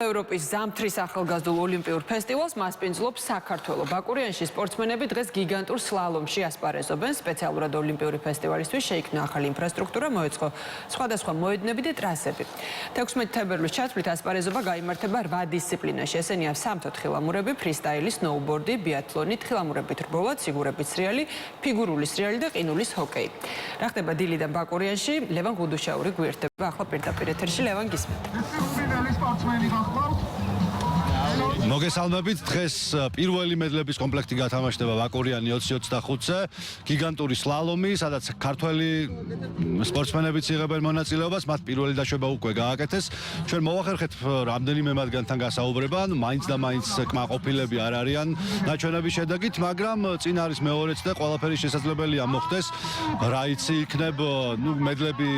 ევროპის ზამთრის ახალგაზრდულ ოლიმპიურ ფესტივალს მასპინძლობს საქართველო. ბაკურიანში სპორტსმენები დღეს გიგანტურ სლალომში ასპარეზობენ. სპეციალურად ოლიმპიური ფესტივალისთვის შეიქმნა ახალი ინფრასტრუქტურა, მოეწყო სხვადასხვა მოედნები და ტრასები. 16 თებერვლის ჩათვლით ასპარეზობა გაიმართება 8 დისციპლინაში. ესენია სამთო თხილამურები, ფრისტაილი, სნოუბორდი, ბიათლონი, თხილამურებით რბოლა, ციგურებით სრიალი, ფიგურული სრიალი და ყინულის ჰოკეი. რა ხდება დილიდან ბაკურიანში? ლევან გუდუშაური გვერდება ახლა პირდაპირ ეთერში. ლევან, გისმენთ. მოგესალმებით, დღეს პირველი მედლების კომპლექტი გათამაშდება ბაკურიანი 2025-ზე, გიგანტური სლალომი, სადაც ქართველი სპორტსმენებიც იღებენ მონაწილეობას, მათ პირველი დაშვება უკვე გააკეთეს. ჩვენ მოვახერხეთ რამდენიმე მათგანთან გასაუბრება, მაინც და მაინც კმაყოფილები არ არიან ნაჩვენების შედეგით, მაგრამ წინ არის მეორეც და ყველაფერი შესაძლებელია მოხდეს. რა იცი იქნებ, მედლები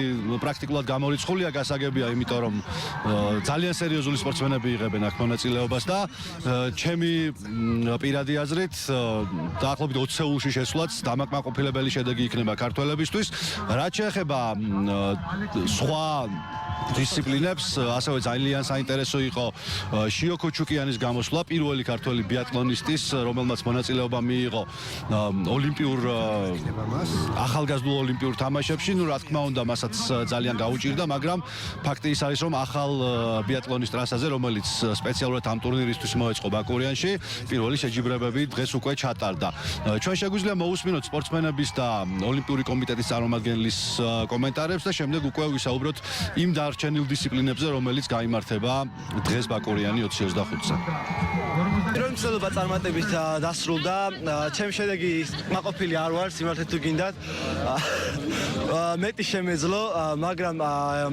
პრაქტიკულად გამორიცხულია, გასაგებია, იმიტომ რომ ძალიან სერიოზული სპორტსმენები იღებენ აქ მონაწილეობას და ჩემი პირადი აზრით დაახლოებით 20 სეულში შესვლაც დამაკმაყოფილებელი შედეგი იქნება ქართველებისთვის. რაც შეეხება სხვა დისციპლინებს, ასევე ძალიან საინტერესო იყო შიო ქუჩუკიანის გამოსვლა, პირველი ქართველი ბიატლონისტის, რომელმაც მონაწილეობა მიიღო ოლიმპიურ ახალგაზრდულ ოლიმპიურ თამაშებში. რა თქმა უნდა, მასაც ძალიან გაუჭირდა, მაგრამ ფაქტი ის არის, რომ ახალ ბიატლონის ტრასაზე, რომელიც სპეციალურად ამ ტურნირისთვის მოეწყო ბაკურიანში, პირველი შეჯიბრებები დღეს უკვე ჩატარდა. ჩვენ შეგვიძლია მოусმინოთ სპორტსმენების და ოლიმპიური კომიტეტის წარმომადგენლის კომენტარებს და შემდეგ უკვე ვისაუბროთ იმ დარჩენილ დისციპლინებზე, რომელიც გაიმართება დღეს ბაკურიანი 2025-ზე. პირველი მცდელობა წარმატებით დასრულდა. ჩემი შედეგი კმაყოფილი არ ვარ, სიმართლე თუ გინდათ. მეტი შემეძლო, მაგრამ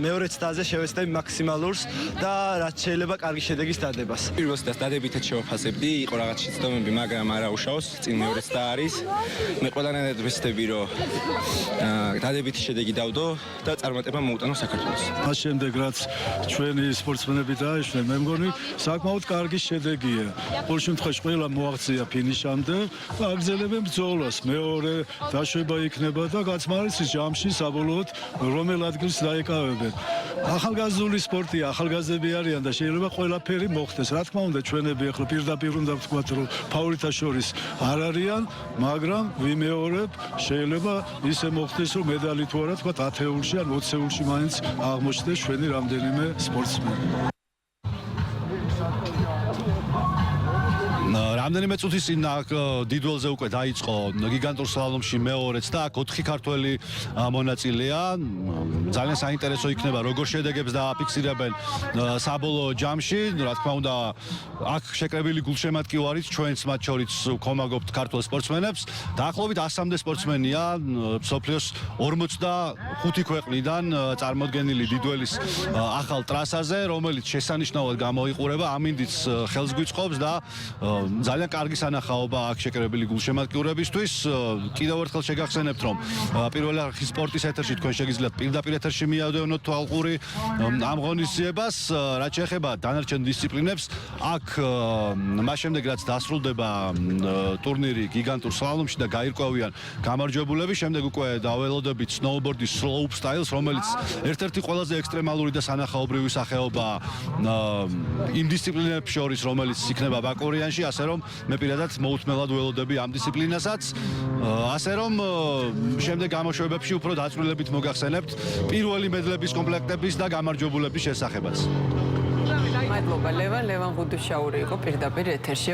მეორე ცდაზე შევეცდები მაქსიმალურს და რაც შეიძლება კარგი შედეგის დადებას. პირველ ცდას დადებითად შევაფასებდი, იყო რაღაც შეცდომები, მაგრამ არა უშაოს, წინ მეორე ცდა არის. მე ყველანაირად ვეცდები, რომ დადებითი შედეგი დავდო და წარმატება მოუტანო საქართველოს. მას შემდეგ რაც ჩვენი სპორტსმენები დაეშვნენ, მე მგონი საკმაოდ კარგი შედეგია. ყოველ შემთხვევაში ყველა მოაღწია ფინიშამდე და აგრძელებენ ბრძოლას. მეორე დაშვება იქნება და გაცმარიცის ჯამში საბოლოოდ რომელ ადგილს დაეკავებენ. ახალგაზრდული სპორტია, ახალგაზრდები არიან და შეიძლება ყველაფერი მოხდეს. რა თქმა უნდა, ჩვენები ახლა პირდაპირ უნდა ვთქვათ, რომ ფავორიტთა შორის არ არიან, მაგრამ ვიმეორებ, შეიძლება ისე მოხდეს, რომ მედალი თუ არა, თქვათ 10 ეულში ან 20 ეულში მაინც აღმოჩნდეს ჩვენი რამდენიმე სპორტსმენი. რამდენიმე წუთის წინ აქ დიდველზე უკვე დაიწყო გიგანტურ სლალომში მეორეც და აქ 4 ქართველი მონაწილეა. ძალიან საინტერესო იქნება, როგორ შედეგებს დააფიქსირებენ საბოლოო ჯამში. რა თქმა უნდა, აქ შეკრებილი გულშემატკივარით ჩვენც მათ შორის ვქომაგობთ ქართველ სპორტსმენებს. დაახლოებით 100-მდე სპორტსმენია მსოფლიოს 45 ქვეყნიდან წარმოდგენილი დიდველის ახალ ტრასაზე, რომელიც შესანიშნავად გამოიყურება, ამინდიც ხელს გვიწყობს და ძალიან კარგი სანახაობა აქ შეკრებილი გულშემატკივრებისთვის. კიდევ ერთხელ შეგახსენებთ, რომ პირველი არხის სპორტის ეთერში თქვენ შეგიძლიათ პირდაპირ ეთერში მიადევნოთ თვალყური ამ ღონისძიებას. რაც შეეხება დანარჩენ დისციპლინებს, აქ მას შემდეგ რაც დასრულდება ტურნირი გიგანტურ სლალომში და გაირკვევიან გამარჯვებულები, შემდეგ უკვე დაველოდებით სნოუბორდის სლოუპ სტაილს, რომელიც ერთ-ერთი ყველაზე ექსტრემალური და სანახაობრივი სახეობაა იმ დისციპლინებს შორის, რომელიც იქნება ბაკურიანში, ასე რომ მე პირადად მოუთმელად ველოდები ამ დისციპლინასაც. ასე რომ შემდეგ გამოშვებებში უფრო დაწვრილებით მოგახსენებთ პირველი მედლების კომპლექტების და გამარჯვებულების შესახებაც. მადლობა ლევან გუდუშაური იყო პირდაპირ ეთერში.